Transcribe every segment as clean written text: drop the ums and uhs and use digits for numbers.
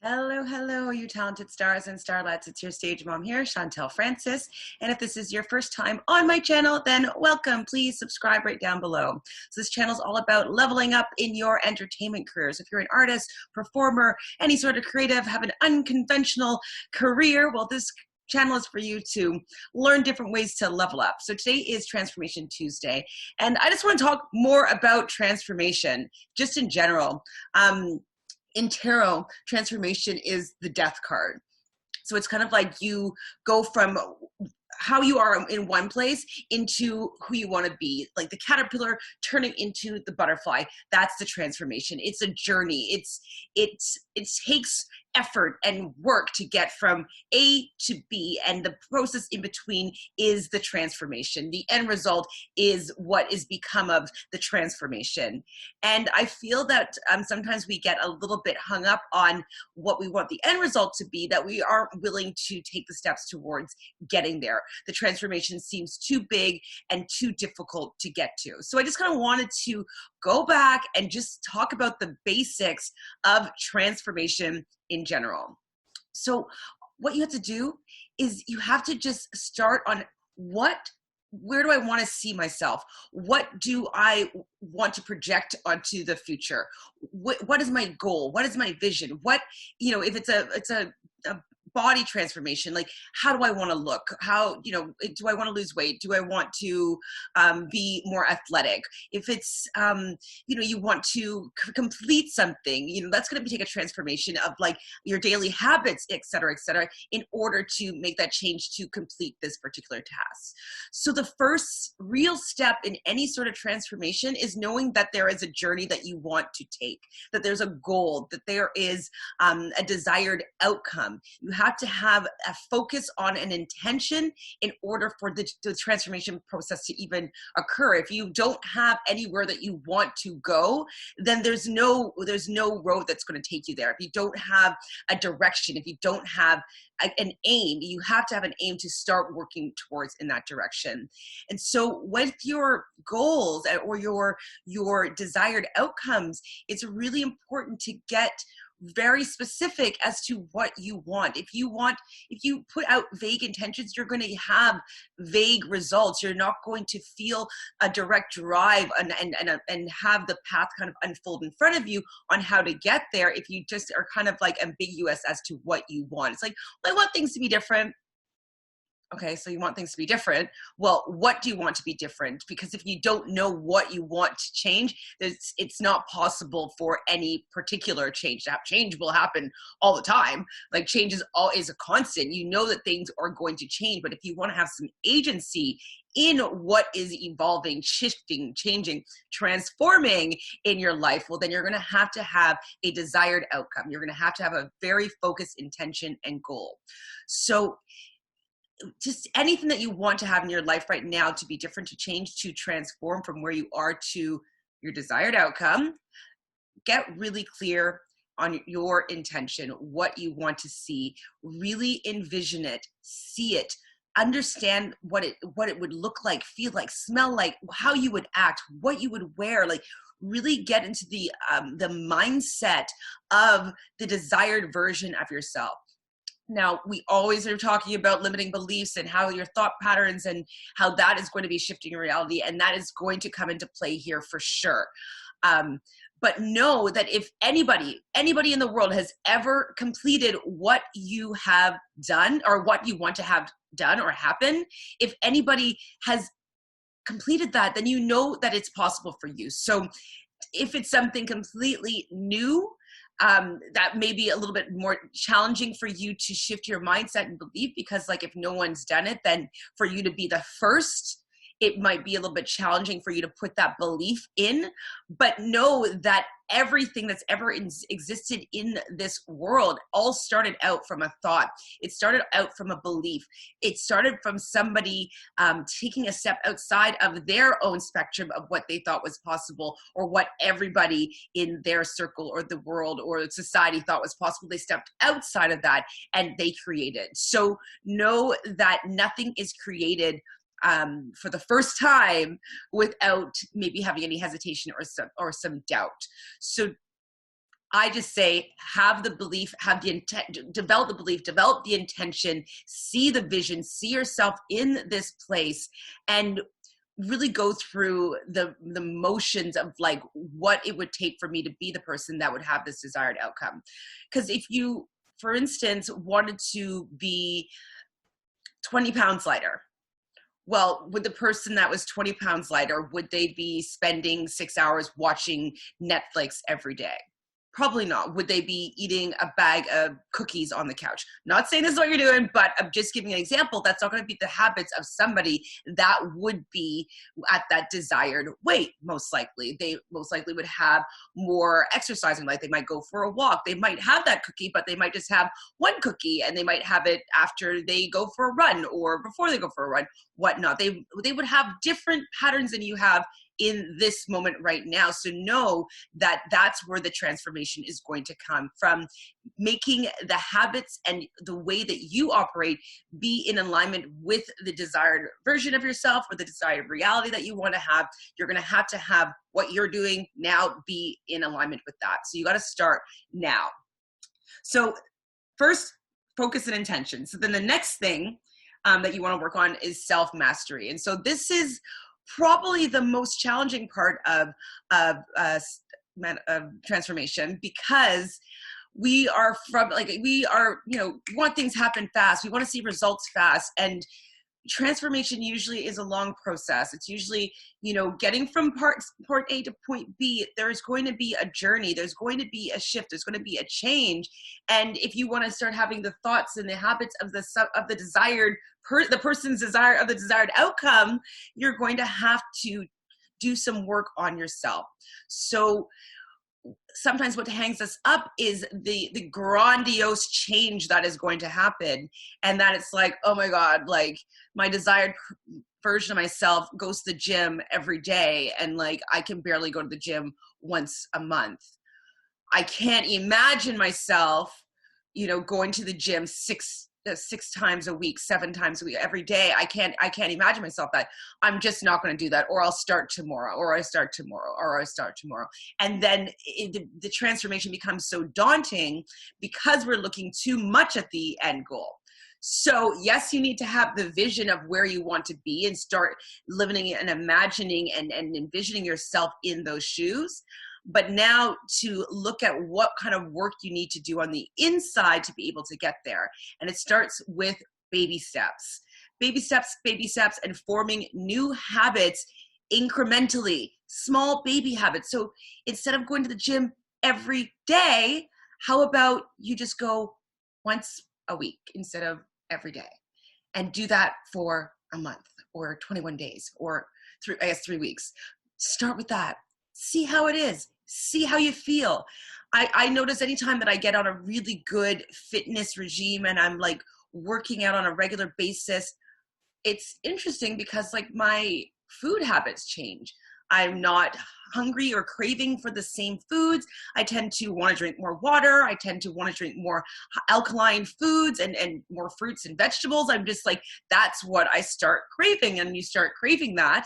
Hello, hello, you talented stars and starlets. It's your stage mom here, Chantele Francis. And if this is your first time on my channel, then welcome. Please subscribe right down below. So this channel is all about leveling up in your entertainment careers. If you're an artist, performer, any sort of creative, have an unconventional career, well, this channel is for you to learn different ways to level up. So today is Transformation Tuesday, and I just want to talk more about transformation, just in general. In tarot, transformation is the death card. So it's kind of like you go from how you are in one place into who you want to be, like the caterpillar turning into the butterfly. That's the transformation. It's a journey. It takes effort and work to get from A to B, and the process in between is the transformation. The end result is what is become of the transformation. And I feel that sometimes we get a little bit hung up on what we want the end result to be, that we aren't willing to take the steps towards getting there. The transformation seems too big and too difficult to get to. So I just kind of wanted to go back and just talk about the basics of transformation in general. So what you have to do is you have to just start on where do I want to see myself? What do I want to project onto the future? What is my goal? What is my vision? If it's a body transformation, like how do I want to look? How, do I want to lose weight? Do I want to be more athletic? If it's, you want to complete something, that's going to take a transformation of like your daily habits, et cetera, in order to make that change to complete this particular task. So the first real step in any sort of transformation is knowing that there is a journey that you want to take, that there's a goal, that there is a desired outcome. You have to have a focus on an intention in order for the transformation process to even occur. If you don't have anywhere that you want to go, then there's no road that's going to take you there. If you don't have a direction, if you don't have an aim, you have to have an aim to start working towards in that direction. And so with your goals or your desired outcomes, it's really important to get very specific as to what you want. If you put out vague intentions, you're going to have vague results. You're not going to feel a direct drive and have the path kind of unfold in front of you on how to get there if you just are kind of like ambiguous as to what you want. It's like, well, I want things to be different. Okay, so you want things to be different. Well, what do you want to be different? Because if you don't know what you want to change, it's not possible for any particular change to happen. Change will happen all the time. Like change is always a constant. You know that things are going to change, but if you want to have some agency in what is evolving, shifting, changing, transforming in your life, well, then you're going to have a desired outcome. You're going to have a very focused intention and goal. So just anything that you want to have in your life right now to be different, to change, to transform from where you are to your desired outcome, get really clear on your intention, what you want to see, really envision it, see it, understand what it would look like, feel like, smell like, how you would act, what you would wear, like really get into the mindset of the desired version of yourself. Now, we always are talking about limiting beliefs and how your thought patterns and how that is going to be shifting your reality, and that is going to come into play here for sure. But know that if anybody in the world has ever completed what you have done or what you want to have done or happen, if anybody has completed that, then you know that it's possible for you. So if it's something completely new, that may be a little bit more challenging for you to shift your mindset and belief, because like if no one's done it, then for you to be the first, it might be a little bit challenging for you to put that belief in. But know that everything that's ever existed in this world all started out from a thought. It started out from a belief. It started from somebody taking a step outside of their own spectrum of what they thought was possible, or what everybody in their circle or the world or society thought was possible. They stepped outside of that and they created. So know that nothing is created for the first time without maybe having any hesitation or some doubt. So I just say, have the belief, have the intent, develop the belief, develop the intention, see the vision, see yourself in this place, and really go through the motions of like what it would take for me to be the person that would have this desired outcome. Because if you, for instance, wanted to be 20 pounds lighter, well, would the person that was 20 pounds lighter, would they be spending 6 hours watching Netflix every day? Probably not. Would they be eating a bag of cookies on the couch? Not saying this is what you're doing, but I'm just giving an example. That's not going to be the habits of somebody that would be at that desired weight, most likely. They most likely would have more exercising, like they might go for a walk. They might have that cookie, but they might just have one cookie, and they might have it after they go for a run or before they go for a run, whatnot. They would have different patterns than you have in this moment right now. So know that that's where the transformation is going to come from, making the habits and the way that you operate be in alignment with the desired version of yourself or the desired reality that you want to have. You're going to have what you're doing now be in alignment with that. So you got to start now. So first, focus and intention. So then the next thing that you want to work on is self-mastery. And so this is probably the most challenging part of transformation, because we are want things happen fast. We want to see results fast, and transformation usually is a long process. It's usually, getting from point A to point B. There's going to be a journey. There's going to be a shift. There's going to be a change. And if you want to start having the thoughts and the habits of the desired, the person's desire of the desired outcome, you're going to have to do some work on yourself. So sometimes what hangs us up is the grandiose change that is going to happen, and that it's like, oh my God, like my desired version of myself goes to the gym every day, and like I can barely go to the gym once a month. I can't imagine myself, going to the gym six times a week, 7 times a week, every day. I can't imagine myself that. I'm just not going to do that, or I'll start tomorrow, or I start tomorrow, or I start tomorrow. And then the transformation becomes so daunting because we're looking too much at the end goal. So yes, you need to have the vision of where you want to be and start living and imagining and envisioning yourself in those shoes. But now to look at what kind of work you need to do on the inside to be able to get there. And it starts with baby steps, and forming new habits incrementally, small baby habits. So instead of going to the gym every day, how about you just go once a week instead of every day, and do that for a month or 21 days or 3 weeks. Start with that. See how it is. See how you feel. I notice anytime that I get on a really good fitness regime and I'm like working out on a regular basis, it's interesting because like my food habits change. I'm not hungry or craving for the same foods. I tend to want to drink more water. I tend to want to drink more alkaline foods and more fruits and vegetables. I'm just like, that's what I start craving. And you start craving that,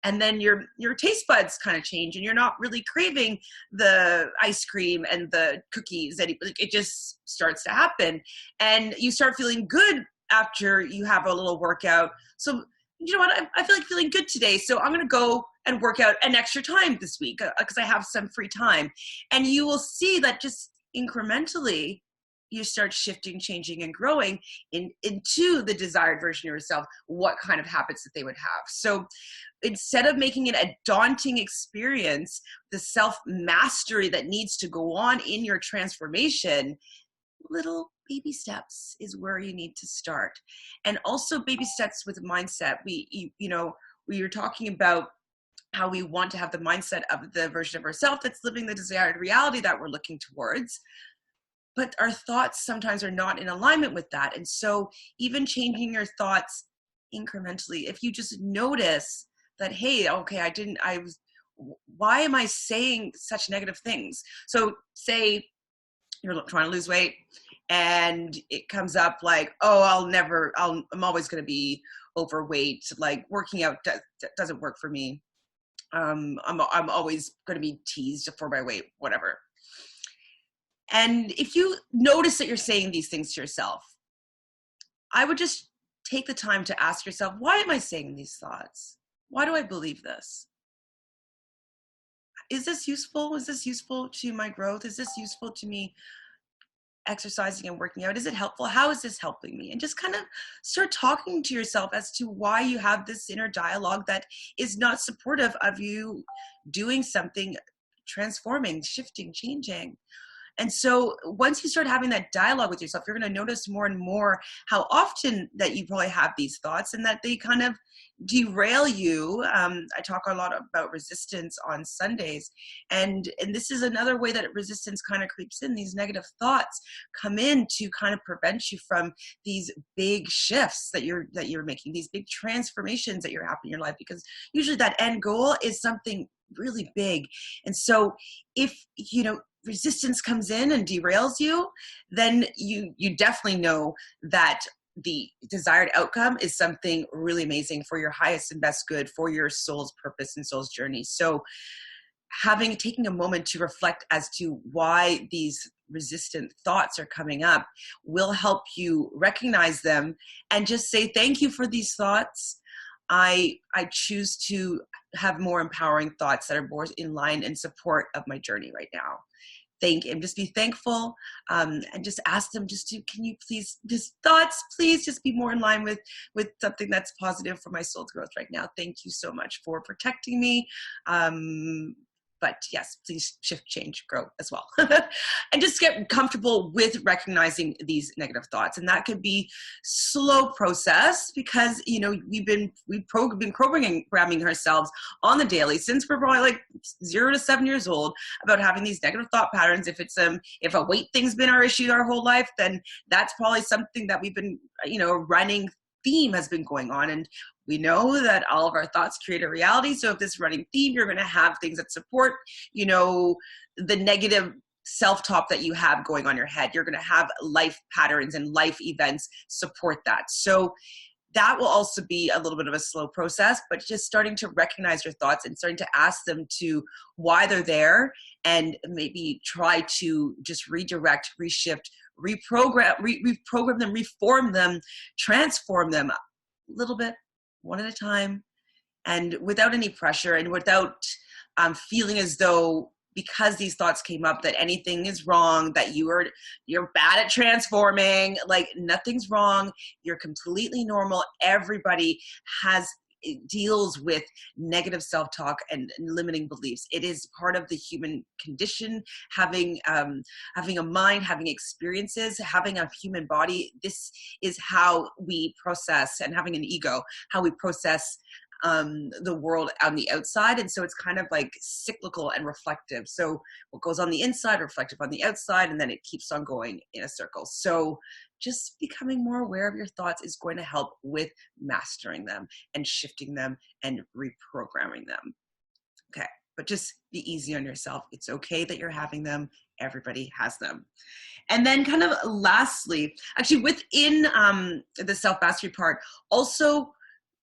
and then your taste buds kind of change, and you're not really craving the ice cream and the cookies. And it just starts to happen. And you start feeling good after you have a little workout. So you know what, I feel like feeling good today, so I'm going to go and work out an extra time this week because I have some free time. And you will see that just incrementally, you start shifting, changing, and growing into the desired version of yourself, what kind of habits that they would have. So instead of making it a daunting experience, the self-mastery that needs to go on in your transformation, little baby steps is where you need to start. And also baby steps with mindset. We were talking about how we want to have the mindset of the version of ourselves that's living the desired reality that we're looking towards. But our thoughts sometimes are not in alignment with that. And so even changing your thoughts incrementally, if you just notice that, hey, okay, why am I saying such negative things? So say you're trying to lose weight and it comes up like, oh, I'm always going to be overweight. Like working out doesn't work for me. I'm always going to be teased for my weight, whatever. And if you notice that you're saying these things to yourself, I would just take the time to ask yourself, why am I saying these thoughts? Why do I believe this? Is this useful? Is this useful to my growth? Is this useful to me exercising and working out? Is it helpful? How is this helping me? And just kind of start talking to yourself as to why you have this inner dialogue that is not supportive of you doing something, transforming, shifting, changing. And so once you start having that dialogue with yourself, you're going to notice more and more how often that you probably have these thoughts and that they kind of derail you. I talk a lot about resistance on Sundays. And this is another way that resistance kind of creeps in. These negative thoughts come in to kind of prevent you from these big shifts that you're making, these big transformations that you're happening in your life, because usually that end goal is something really big. And so if, resistance comes in and derails you, then you definitely know that the desired outcome is something really amazing for your highest and best good, for your soul's purpose and soul's journey. So taking a moment to reflect as to why these resistant thoughts are coming up will help you recognize them and just say, thank you for these thoughts. I choose to have more empowering thoughts that are more in line and support of my journey right now. And just be thankful, and just ask them can you please, thoughts, please just be more in line with something that's positive for my soul's growth right now. Thank you so much for protecting me. But yes, please shift, change, grow as well. And just get comfortable with recognizing these negative thoughts. And that could be slow process because, we've been programming ourselves on the daily since we're probably like 0 to 7 years old about having these negative thought patterns. If it's, if a weight thing's been our issue our whole life, then that's probably something that we've been, running theme has been going on. And we know that all of our thoughts create a reality. So if this running theme, you're going to have things that support, the negative self-talk that you have going on in your head. You're going to have life patterns and life events support that. So that will also be a little bit of a slow process, but just starting to recognize your thoughts and starting to ask them to why they're there, and maybe try to just redirect, reshift, reprogram them, reform them, transform them a little bit, one at a time, and without any pressure and without feeling as though because these thoughts came up that anything is wrong, that you're bad at transforming. Like, nothing's wrong. You're completely normal. Everybody deals with negative self-talk and limiting beliefs. It is part of the human condition, having a mind, having experiences, having a human body. This is how we process, and having an ego, how we process the world on the outside. And so it's kind of like cyclical and reflective. So what goes on the inside, reflective on the outside, and then it keeps on going in a circle. So just becoming more aware of your thoughts is going to help with mastering them and shifting them and reprogramming them. Okay, but just be easy on yourself. It's okay that you're having them. Everybody has them. And then kind of lastly, actually within the self-mastery part, also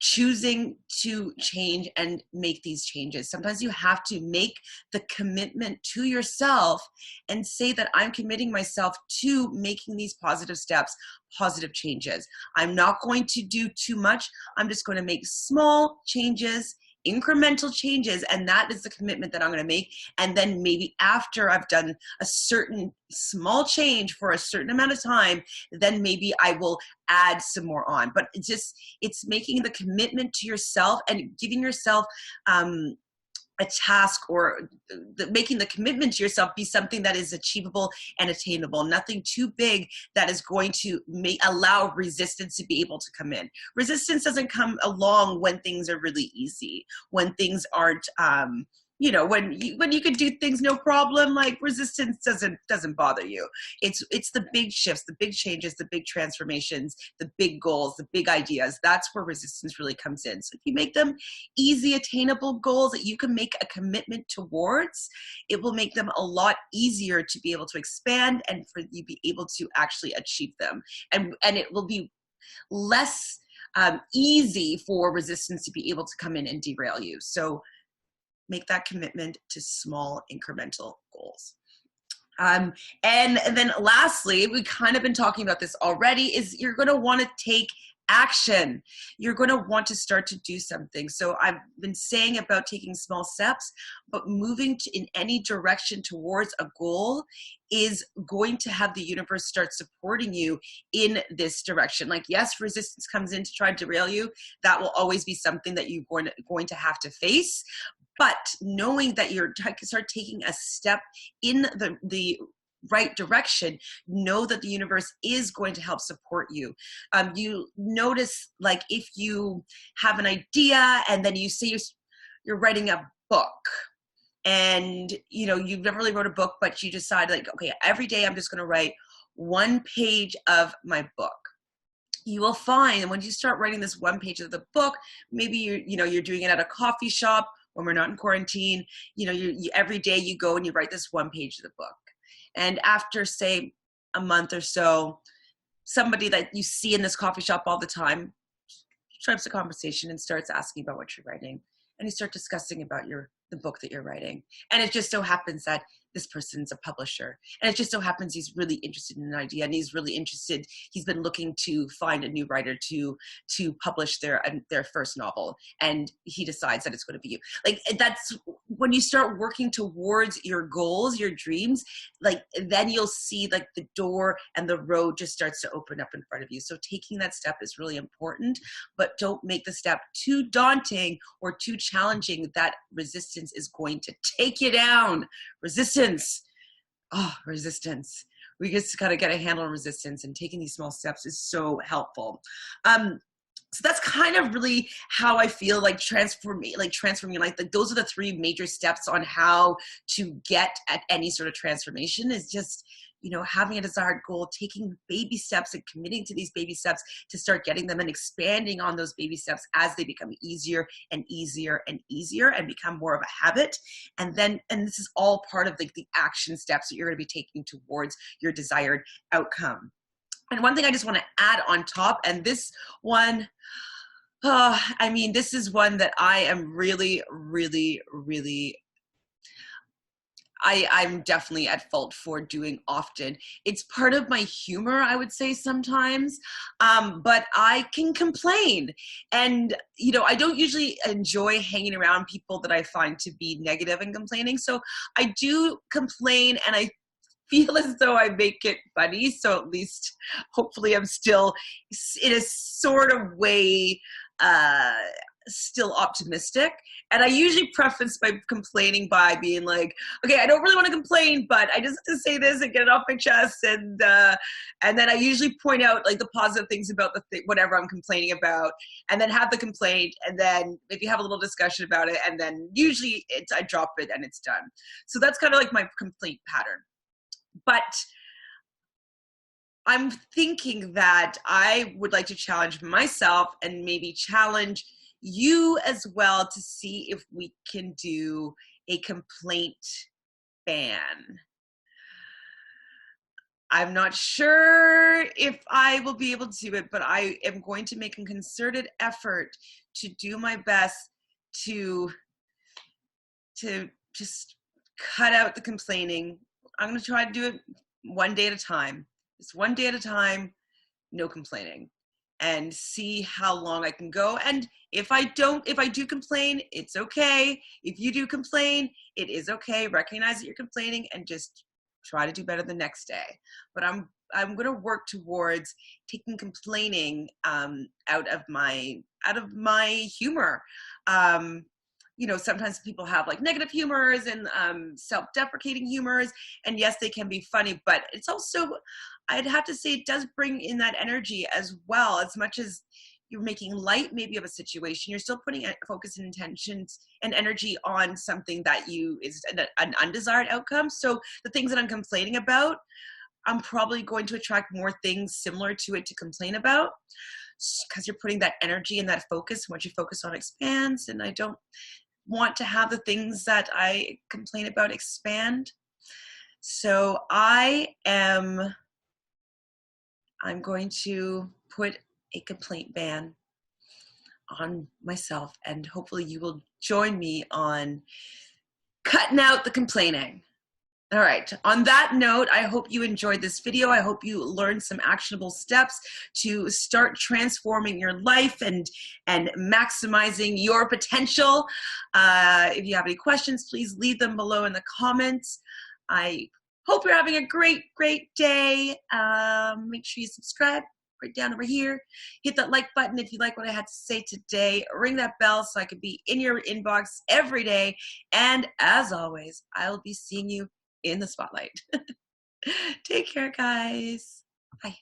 choosing to change and make these changes. Sometimes you have to make the commitment to yourself and say that I'm committing myself to making these positive steps, positive changes. I'm not going to do too much. I'm just going to make small changes, incremental changes, and that is the commitment that I'm going to make. And then maybe after I've done a certain small change for a certain amount of time, then maybe I will add some more on. But it's making the commitment to yourself and giving yourself a task, or making the commitment to yourself be something that is achievable and attainable, nothing too big that is going to allow resistance to be able to come in. Resistance doesn't come along when things are really easy, when things aren't, when you could do things no problem. Like, resistance doesn't bother you. It's the big shifts, the big changes, the big transformations, the big goals, the big ideas. That's where resistance really comes in. So if you make them easy, attainable goals that you can make a commitment towards, it will make them a lot easier to be able to expand and for you to be able to actually achieve them. And it will be less easy for resistance to be able to come in and derail you. So make that commitment to small incremental goals. Um, and then lastly, we kind of been talking about this already, is you're going to want to take action. You're going to want to start to do something. So I've been saying about taking small steps, but moving in any direction towards a goal is going to have the universe start supporting you in this direction. Like, yes, resistance comes in to try to derail you. That will always be something that you're going to have to face. But knowing that you're start taking a step in the right direction, know that the universe is going to help support you. You notice, like, if you have an idea and then you say you're writing a book, and you know you've never really wrote a book, but you decide, like, okay, every day I'm just going to write one page of my book. You will find when you start writing this one page of the book, maybe you're doing it at a coffee shop when we're not in quarantine. You every day you go and you write this one page of the book, and after, say, a month or so, somebody that you see in this coffee shop all the time strikes a conversation and starts asking about what you're writing, and you start discussing about the book that you're writing. And it just so happens that this person's a publisher, and it just so happens he's really interested in an idea, and he's been looking to find a new writer to publish their first novel, and he decides that it's going to be you. Like, that's when you start working towards your goals, your dreams, like, then you'll see, like, the door and the road just starts to open up in front of you. So taking that step is really important, but don't make the step too daunting or too challenging that resistance is going to take you down. Resistance. We just gotta get a handle on resistance, and taking these small steps is so helpful. So that's kind of really how I feel like transforming. Like, those are the three major steps on how to get at any sort of transformation, is just, having a desired goal, taking baby steps and committing to these baby steps to start getting them, and expanding on those baby steps as they become easier and easier and easier and become more of a habit. And this is all part of, like, the action steps that you're going to be taking towards your desired outcome. And one thing I just want to add on top, and this one, this is one that I am really, really, really, I'm definitely at fault for doing often. It's part of my humor, I would say, sometimes, but I can complain. And, I don't usually enjoy hanging around people that I find to be negative and complaining. So I do complain, and I feel as though I make it funny. So at least, hopefully, I'm still, in a sort of way, still optimistic. And I usually preface my complaining by being like, okay, I don't really want to complain, but I just have to say this and get it off my chest. And then I usually point out, like, the positive things about whatever I'm complaining about, and then have the complaint, and then maybe have a little discussion about it. And then usually I drop it and it's done. So that's kind of like my complaint pattern. But I'm thinking that I would like to challenge myself, and maybe challenge you as well, to see if we can do a complaint ban. I'm not sure if I will be able to do it, but I am going to make a concerted effort to do my best to just cut out the complaining. I'm going to try to do it one day at a time. Just one day at a time, no complaining, and see how long I can go. And if I do complain, it's okay. If you do complain, it is okay. Recognize that you're complaining and just try to do better the next day. But I'm going to work towards taking complaining out of my humor. Sometimes people have, like, negative humors and self-deprecating humors, and yes, they can be funny, but it's also, I'd have to say, it does bring in that energy as well. As much as you're making light maybe of a situation, you're still putting focus and intentions and energy on something that is an undesired outcome. So the things that I'm complaining about, I'm probably going to attract more things similar to it to complain about, because you're putting that energy and that focus. What you focus on expands, and I don't want to have the things that I complain about expand. So I'm going to put a complaint ban on myself, and hopefully you will join me on cutting out the complaining. All right. On that note, I hope you enjoyed this video. I hope you learned some actionable steps to start transforming your life and maximizing your potential. If you have any questions, please leave them below in the comments. I hope you're having a great, great day. Make sure you subscribe right down over here. Hit that like button if you like what I had to say today. Ring that bell so I can be in your inbox every day. And as always, I'll be seeing you in the spotlight. Take care, guys. Bye.